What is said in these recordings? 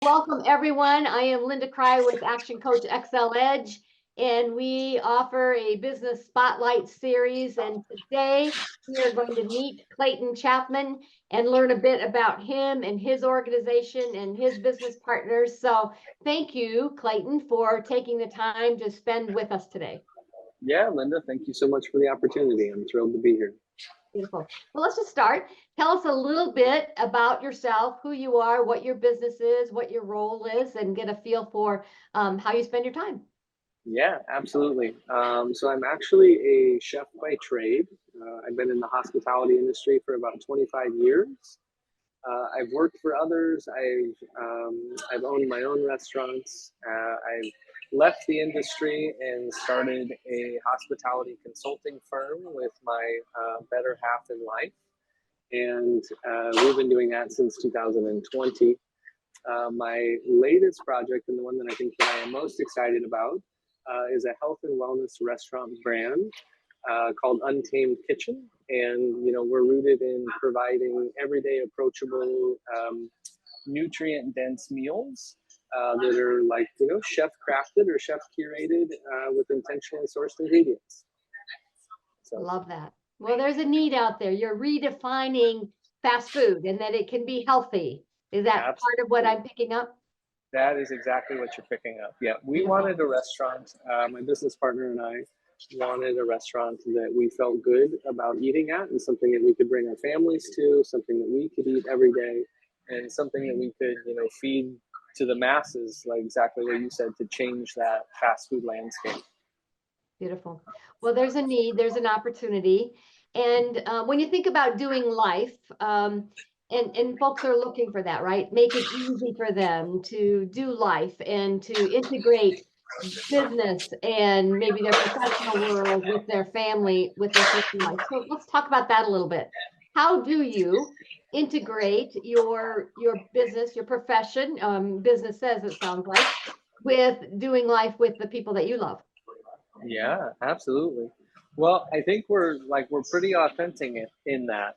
Welcome, everyone. I am Linda Cry with Action Coach XL Edge, and we offer a business spotlight series. And today we are going to meet Clayton Chapman and learn a bit about him and his organization and his business partners. So thank you, Clayton, for taking the time to spend with us today. Yeah, Linda, thank you so much for the opportunity. I'm thrilled to be here. Beautiful. Well, let's just start. Tell us a little bit about yourself, who you are, what your business is, what your role is, and get a feel for how you spend your time. Yeah, absolutely. So I'm actually a chef by trade. I've been in the hospitality industry for about 25 years. I've worked for others. I've owned my own restaurants. I've left the industry and started a hospitality consulting firm with my better half in life. And we've been doing that since 2020. My latest project, and the one that I think that I am most excited about, is a health and wellness restaurant brand called Untamed Kitchen. And, we're rooted in providing everyday approachable, nutrient-dense meals that are like, chef crafted or chef curated with intentionally sourced ingredients. So. Love that. Well, there's a need out there. You're redefining fast food and that it can be healthy. Is that Absolutely. Part of what I'm picking up? That is exactly what you're picking up. Yeah, we wanted a restaurant. My business partner and I wanted a restaurant that we felt good about eating at, and something that we could bring our families to, something that we could eat every day, and something that we could, feed to the masses, like exactly what you said, to change that fast food landscape. Beautiful. Well, there's a need, there's an opportunity. And when you think about doing life, and folks are looking for that, right? Make it easy for them to do life and to integrate business and maybe their professional world with their family, with their personal life. So let's talk about that a little bit. How do you integrate your business, your profession, business says it sounds like, with doing life with the people that you love? Yeah, absolutely. Well, I think we're pretty authentic in that.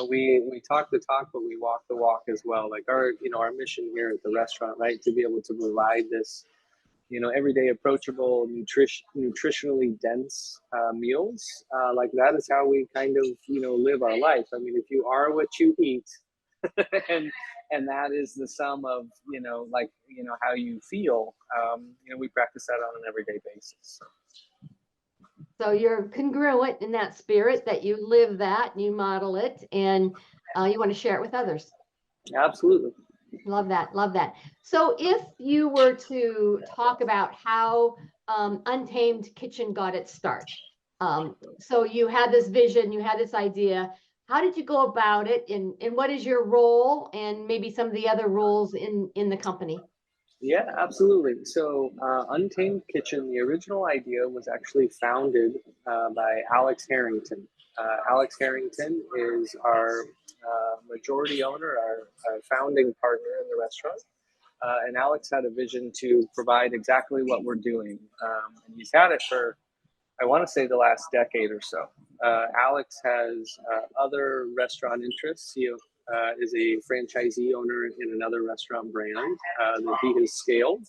We talk the talk, but we walk the walk as well. Like our mission here at the restaurant, right, to be able to provide this, everyday approachable, nutritionally dense meals. Like that is how we kind of, live our life. I mean, if you are what you eat, and that is the sum of, how you feel. We practice that on an everyday basis. So you're congruent in that spirit, that you live that, you model it, and you want to share it with others. Absolutely. Love that. Love that. So if you were to talk about how Untamed Kitchen got its start, so you had this vision, you had this idea. How did you go about it, and what is your role, and maybe some of the other roles in the company? Yeah, absolutely. So Untamed Kitchen, the original idea was actually founded by Alex Harrington. Alex Harrington is our majority owner, our founding partner in the restaurant. And Alex had a vision to provide exactly what we're doing. And he's had it for, I want to say, the last decade or so. Alex has other restaurant interests. He is a franchisee owner in another restaurant brand that he has scaled.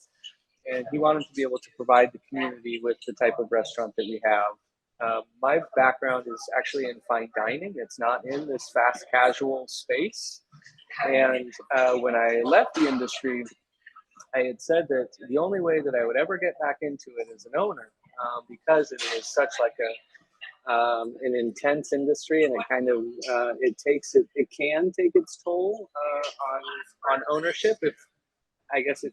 And he wanted to be able to provide the community with the type of restaurant that we have. My background is actually in fine dining. It's not in this fast casual space. And when I left the industry, I had said that the only way that I would ever get back into it as an owner, because it is such like an intense industry, and it kind of it can take its toll on ownership if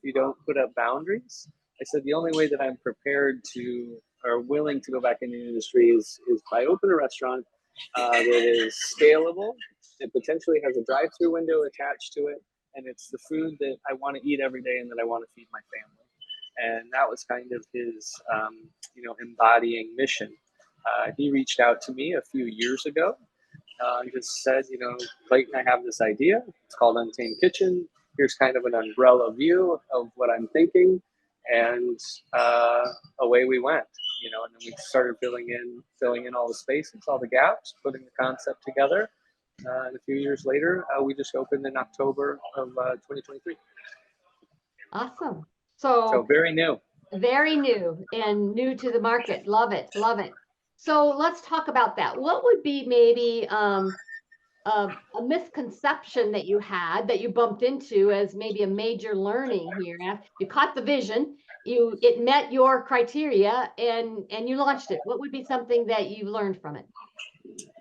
you don't put up boundaries. I said the only way that I'm prepared to or willing to go back into the industry is if I open a restaurant that is scalable, it potentially has a drive-through window attached to it, and it's the food that I want to eat every day and that I want to feed my family. And that was kind of his embodying mission. He reached out to me a few years ago and just said, Clayton, I have this idea. It's called Untamed Kitchen. Here's kind of an umbrella view of what I'm thinking. And away we went, and then we started filling in all the spaces, all the gaps, putting the concept together. And a few years later, we just opened in October of 2023. Awesome. So So very new. very new and new to the market. Love it. Love it. So let's talk about that. What would be maybe a misconception that you had that you bumped into as maybe a major learning here? You caught the vision, it met your criteria, and you launched it. What would be something that you learned from it?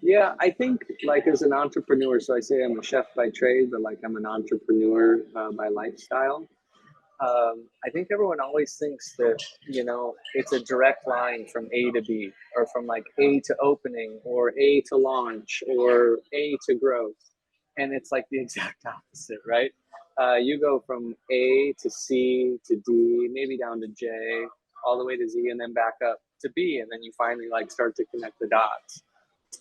Yeah, I think like as an entrepreneur, so I say I'm a chef by trade, but like I'm an entrepreneur by lifestyle. I think everyone always thinks that, you know, it's a direct line from A to B, or from like A to opening, or A to launch, or A to growth. And it's like the exact opposite, right? You go from A to C to D, maybe down to J, all the way to Z, and then back up to B. And then you finally like start to connect the dots.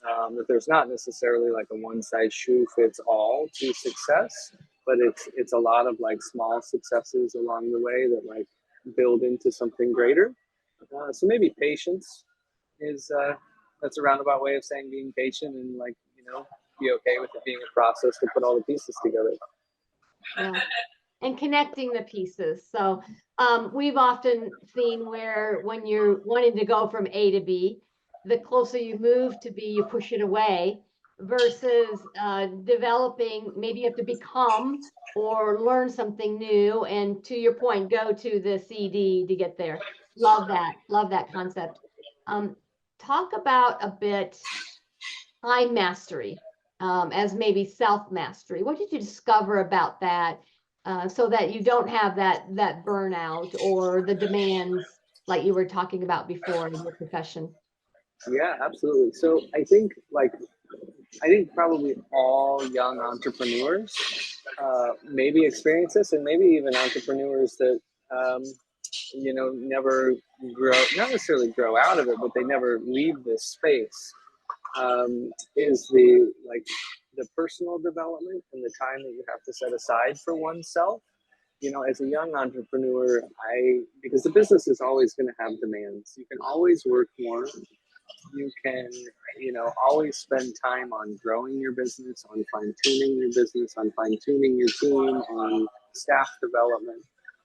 That there's not necessarily like a one size shoe fits all to success, but it's a lot of like small successes along the way that like build into something greater. So maybe patience is that's a roundabout way of saying being patient, and like, you know, be okay with it being a process to put all the pieces together. Yeah. And connecting the pieces. So we've often seen where when you're wanting to go from A to B, the closer you move to B, you push it away versus developing, maybe you have to become or learn something new. And to your point, go to the CD to get there. Love that. Love that concept. Um, Talk about a bit time mastery as maybe self mastery. What did you discover about that so that you don't have that burnout or the demands like you were talking about before in your profession? Yeah, absolutely. So I think probably all young entrepreneurs maybe experience this, and maybe even entrepreneurs that um, you know, never grow, not necessarily grow out of it, but they never leave this space. Is the like the personal development and the time that you have to set aside for oneself. You know, as a young entrepreneur, because the business is always going to have demands. You can always work more. You can, you know, always spend time on growing your business, on fine tuning your business, on fine tuning your team, on staff development.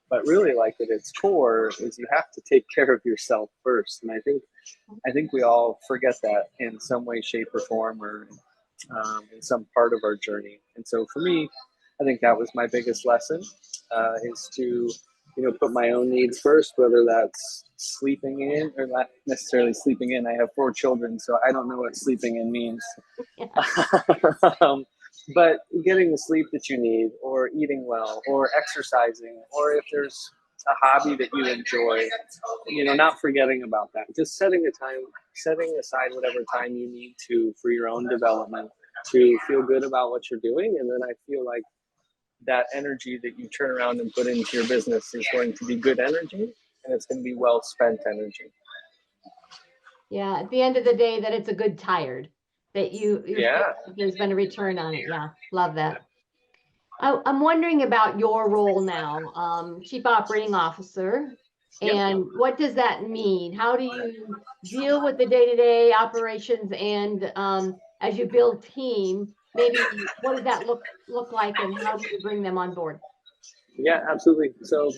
But really, like at its core, is you have to take care of yourself first. And I think we all forget that in some way, shape, or form, or in some part of our journey. And so for me, I think that was my biggest lesson, is to, you know, put my own needs first, whether that's sleeping in or not necessarily sleeping in. I have 4 children, so I don't know what sleeping in means. Yeah. um, but getting the sleep that you need, or eating well, or exercising, or if there's a hobby that you enjoy, you know, not forgetting about that. Just setting aside whatever time you need to for your own development, to feel good about what you're doing. And then I feel like that energy that you turn around and put into your business is going to be good energy, and it's going to be well spent energy. Yeah, at the end of the day, that it's a good tired that you feel Yeah. like there's been a return on it. Yeah, love that. I'm wondering about your role now, Chief Operating Officer, Yep. and what does that mean? How do you deal with the day-to-day operations, and as you build team, maybe what does that look like, and how do you bring them on board? Yeah, absolutely. So,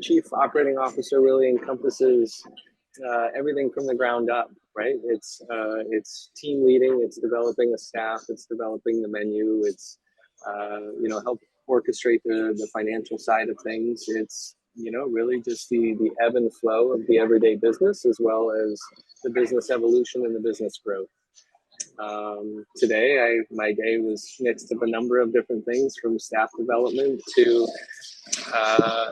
chief operating officer really encompasses everything from the ground up, right? It's team leading, it's developing a staff, it's developing the menu, it's you know, help orchestrate the financial side of things. It's, you know, really just the ebb and flow of the everyday business, as well as the business evolution and the business growth. Today, my day was mixed of a number of different things, from staff development to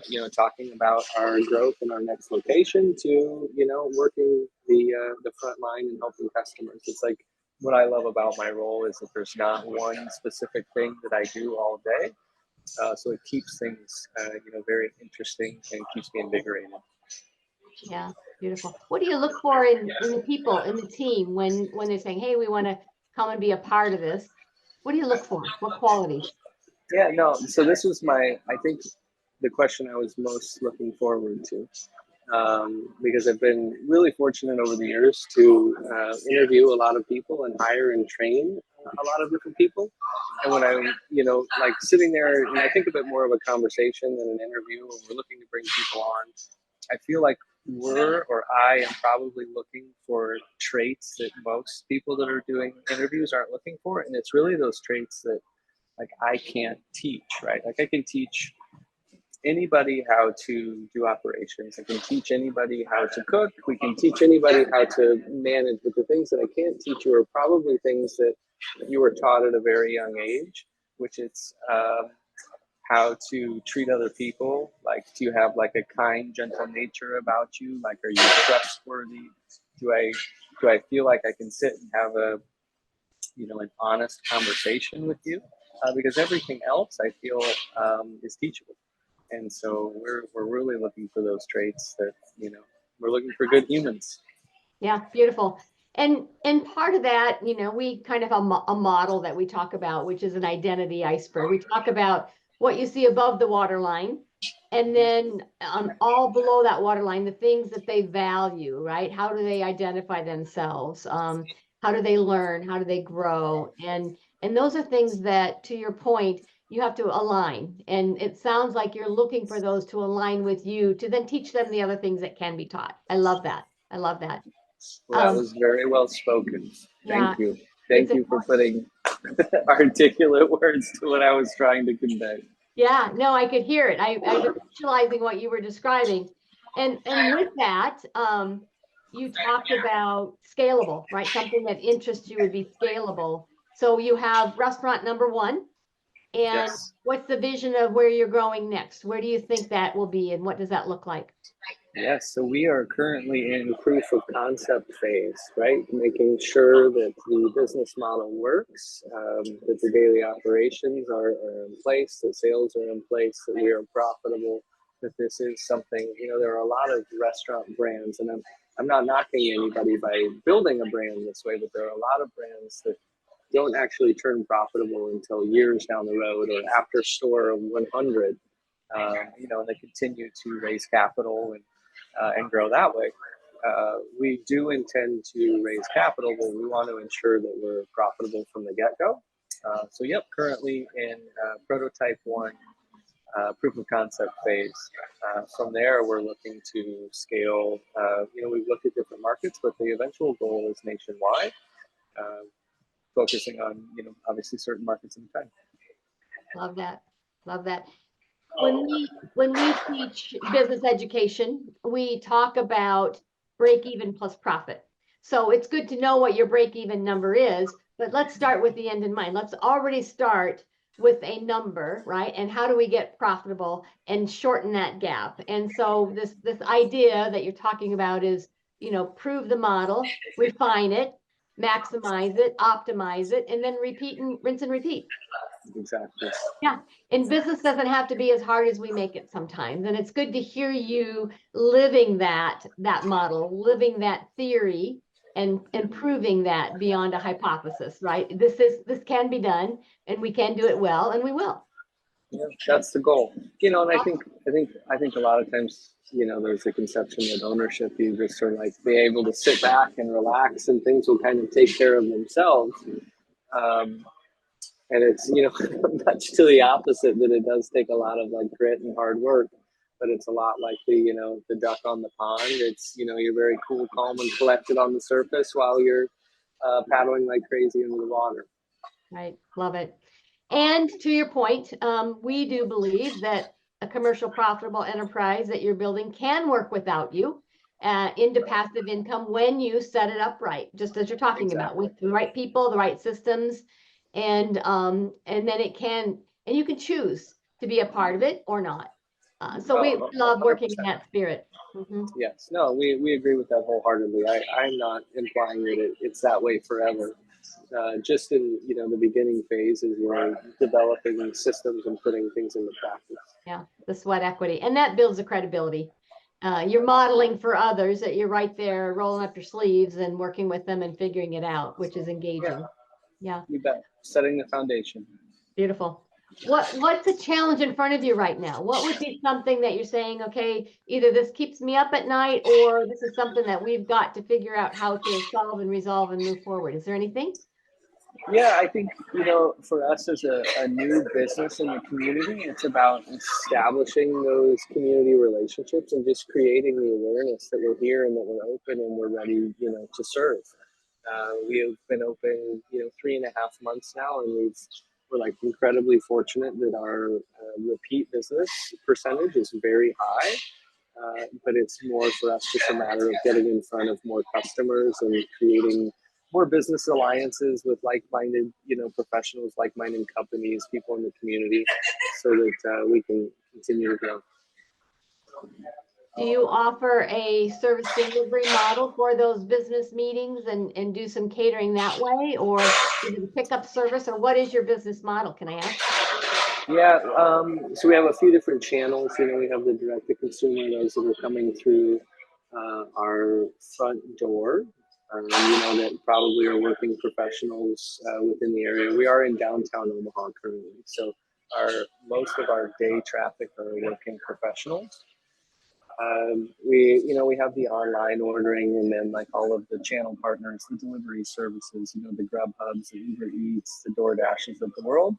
you know, talking about our growth in our next location, to, you know, working the front line and helping customers. It's like what I love about my role is that there's not one specific thing that I do all day. So it keeps things, you know, very interesting and keeps me invigorated. Yeah, beautiful. What do you look for in the people in the team when they're saying, "Hey, we want to come and be a part of this"? What do you look for? What qualities? Yeah, no. So this was I think, the question I was most looking forward to, because I've been really fortunate over the years to interview a lot of people and hire and train a lot of different people. And when I'm, like sitting there, and I think of it more of a conversation than an interview, and we're looking to bring people on, I feel like I am probably looking for traits that most people that are doing interviews aren't looking for. And it's really those traits that like I can't teach, right? Like I can teach anybody how to do operations. I can teach anybody how to cook. We can teach anybody how to manage. But the things that I can't teach you are probably things that you were taught at a very young age, which is how to treat other people. Like, do you have like a kind, gentle nature about you? Like, are you trustworthy? Do I feel like I can sit and have an honest conversation with you? Because everything else I feel is teachable. And so we're really looking for those traits that, we're looking for good humans. Yeah, beautiful. And part of that, we kind of have a model that we talk about, which is an identity iceberg. We talk about what you see above the waterline, and then all below that waterline, the things that they value, right? How do they identify themselves? How do they learn? How do they grow? And those are things that, to your point, you have to align. And it sounds like you're looking for those to align with you to then teach them the other things that can be taught. I love that. I love that. Well, that was very well spoken. Yeah, Thank you. Thank you for putting articulate words to what I was trying to convey. Yeah, no, I could hear it. I was visualizing what you were describing. And with that, you talked about scalable, right? Something that interests you would be scalable. So you have restaurant number one. And Yes. what's the vision of where you're growing next? Where do you think that will be, and what does that look like? Yes, so we are currently in proof of concept phase, right? Making sure that the business model works, that the daily operations are in place, that sales are in place, that we are profitable, that this is something, there are a lot of restaurant brands, and I'm not knocking anybody by building a brand this way, but there are a lot of brands that don't actually turn profitable until years down the road or after store of 100, and they continue to raise capital and grow that way. We do intend to raise capital, but we want to ensure that we're profitable from the get-go. So, currently in prototype one, proof of concept phase. From there, we're looking to scale. We've looked at different markets, but the eventual goal is nationwide, focusing on, obviously certain markets in time. Love that. Love that. When we teach business education, we talk about break even plus profit. So it's good to know what your break even number is, but let's start with the end in mind. Let's already start with a number, right? And how do we get profitable and shorten that gap? And so this idea that you're talking about is, prove the model, refine it, maximize it, optimize it, and then repeat and rinse and repeat. Exactly. Yeah. And business doesn't have to be as hard as we make it sometimes. And it's good to hear you living that model, living that theory, and proving that beyond a hypothesis, right? This can be done, and we can do it well, and we will. Yeah, that's the goal. And I think a lot of times, there's a conception that ownership, you just sort of like be able to sit back and relax and things will kind of take care of themselves. And it's, much to the opposite, that it does take a lot of like grit and hard work, but it's a lot like the duck on the pond. It's, you're very cool, calm, and collected on the surface while you're paddling like crazy into the water. Right. Love it. And to your point, we do believe that a commercial profitable enterprise that you're building can work without you into passive income when you set it up right, just as you're talking about, with the right people, the right systems, and then it can, and you can choose to be a part of it or not. So we love working 100%. In that spirit. Mm-hmm. Yes, no, we agree with that wholeheartedly. I'm not implying that it's that way forever. Just in the beginning phase is we're developing systems and putting things into practice. Yeah, the sweat equity, and that builds the credibility. You're modeling for others that you're right there rolling up your sleeves and working with them and figuring it out, which is engaging. Yeah. You bet. Setting the foundation. Beautiful. What's a challenge in front of you right now? What would be something that you're saying, okay, either this keeps me up at night, or this is something that we've got to figure out how to solve and resolve and move forward? Is there anything? Yeah, I think, for us as a new business in the community, it's about establishing those community relationships and just creating the awareness that we're here and that we're open and we're ready, to serve. We have been open, 3.5 months now, and we're like incredibly fortunate that our repeat business percentage is very high. But it's more for us just a matter of getting in front of more customers and creating more business alliances with like-minded, professionals, like-minded companies, people in the community, so that we can continue to grow. Do you offer a service delivery model for those business meetings and do some catering that way, or is it a pickup service, or what is your business model? Can I ask? Yeah, so we have a few different channels. We have the direct-to-consumer, those that are coming through our front door. That probably are working professionals within the area. We are in downtown Omaha currently, so most of our day traffic are working professionals. We have the online ordering, and then like all of the channel partners, the delivery services, the Grubhubs, the Uber Eats, the DoorDashes of the world.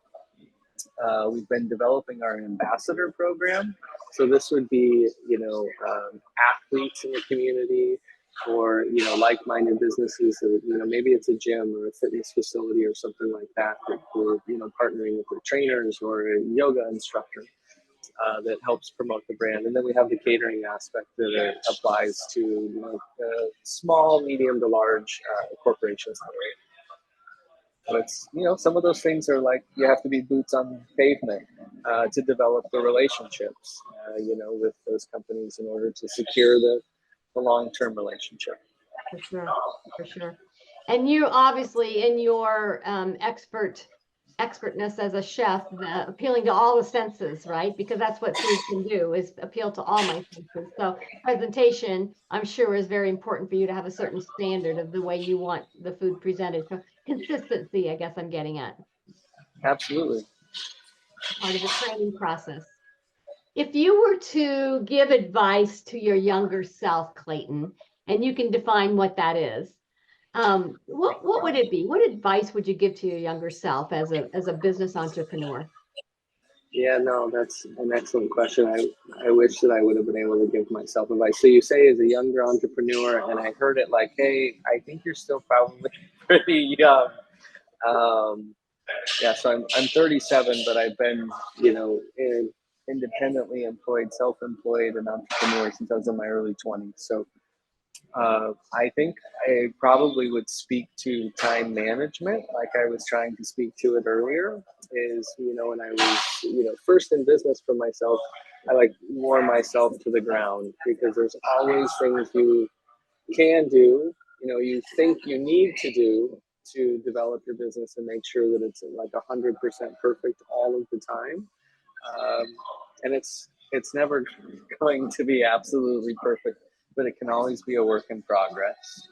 We've been developing our ambassador program. So this would be, athletes in the community, or, like-minded businesses that, maybe it's a gym or a fitness facility or something like that we're, partnering with the trainers or a yoga instructor that helps promote the brand. And then we have the catering aspect that applies to, small, medium to large corporations. So it's, some of those things are like, you have to be boots on pavement to develop the relationships, with those companies in order to secure the long-term relationship. For sure, for sure. And you obviously, in your expertness as a chef, appealing to all the senses, right? Because that's what food can do, is appeal to all my senses. So presentation, I'm sure, is very important for you to have a certain standard of the way you want the food presented. So consistency, I guess I'm getting at. Absolutely. Part of the training process. If you were to give advice to your younger self, Clayton, and you can define what that is, what would it be? What advice would you give to your younger self as a business entrepreneur? Yeah, no, that's an excellent question. I wish that I would have been able to give myself advice. So you say as a younger entrepreneur, and I heard it like, hey, I think you're still probably pretty young. Yeah, so I'm 37, but I've been, independently employed, self-employed, and entrepreneur since I was in my early 20s. So I think I probably would speak to time management, like I was trying to speak to it earlier. Is, when I was, first in business for myself, I like wore myself to the ground, because there's always things you can do, you think you need to do to develop your business and make sure that it's like 100% perfect all of the time. And it's never going to be absolutely perfect, but it can always be a work in progress.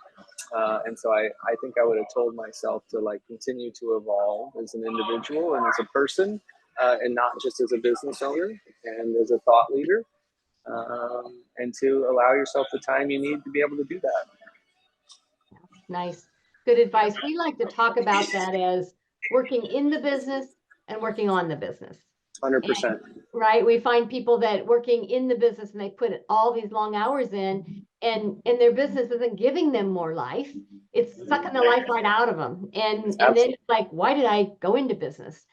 And so I think I would have told myself to like continue to evolve as an individual and as a person, and not just as a business owner and as a thought leader, and to allow yourself the time you need to be able to do that. Nice. Good advice. We like to talk about that as working in the business and working on the business. 100%. Right. We find people that working in the business and they put all these long hours in, and their business isn't giving them more life. It's sucking the life right out of them. And then it's like, why did I go into business?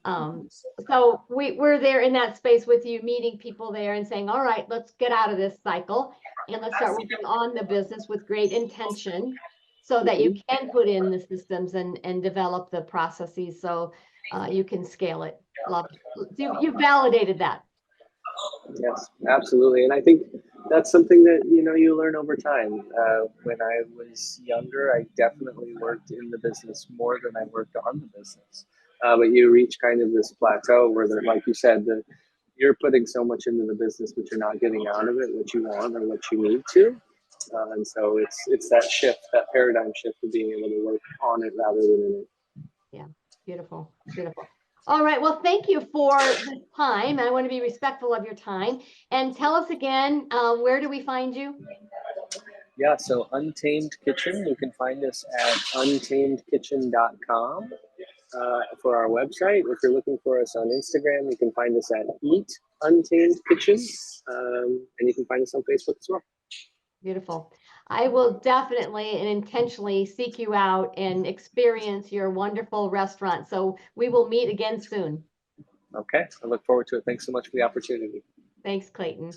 So we're there in that space with you, meeting people there and saying, all right, let's get out of this cycle and let's start working on the business with great intention, so that you can put in the systems and develop the processes so you can scale it. Love it. You validated that. Yes, absolutely. And I think that's something that, you learn over time. When I was younger, I definitely worked in the business more than I worked on the business. But you reach kind of this plateau where, like you said, you're putting so much into the business, but you're not getting out of it what you want or what you need to. And so it's that shift, that paradigm shift of being able to work on it rather than in it. Yeah, beautiful, beautiful. All right, well, thank you for the time. I want to be respectful of your time. And tell us again, where do we find you? Yeah, so Untamed Kitchen, you can find us at untamedkitchen.com for our website. If you're looking for us on Instagram, you can find us at Eat Untamed Kitchen, and you can find us on Facebook as well. Beautiful. I will definitely and intentionally seek you out and experience your wonderful restaurant. So we will meet again soon. Okay, I look forward to it. Thanks so much for the opportunity. Thanks, Clayton.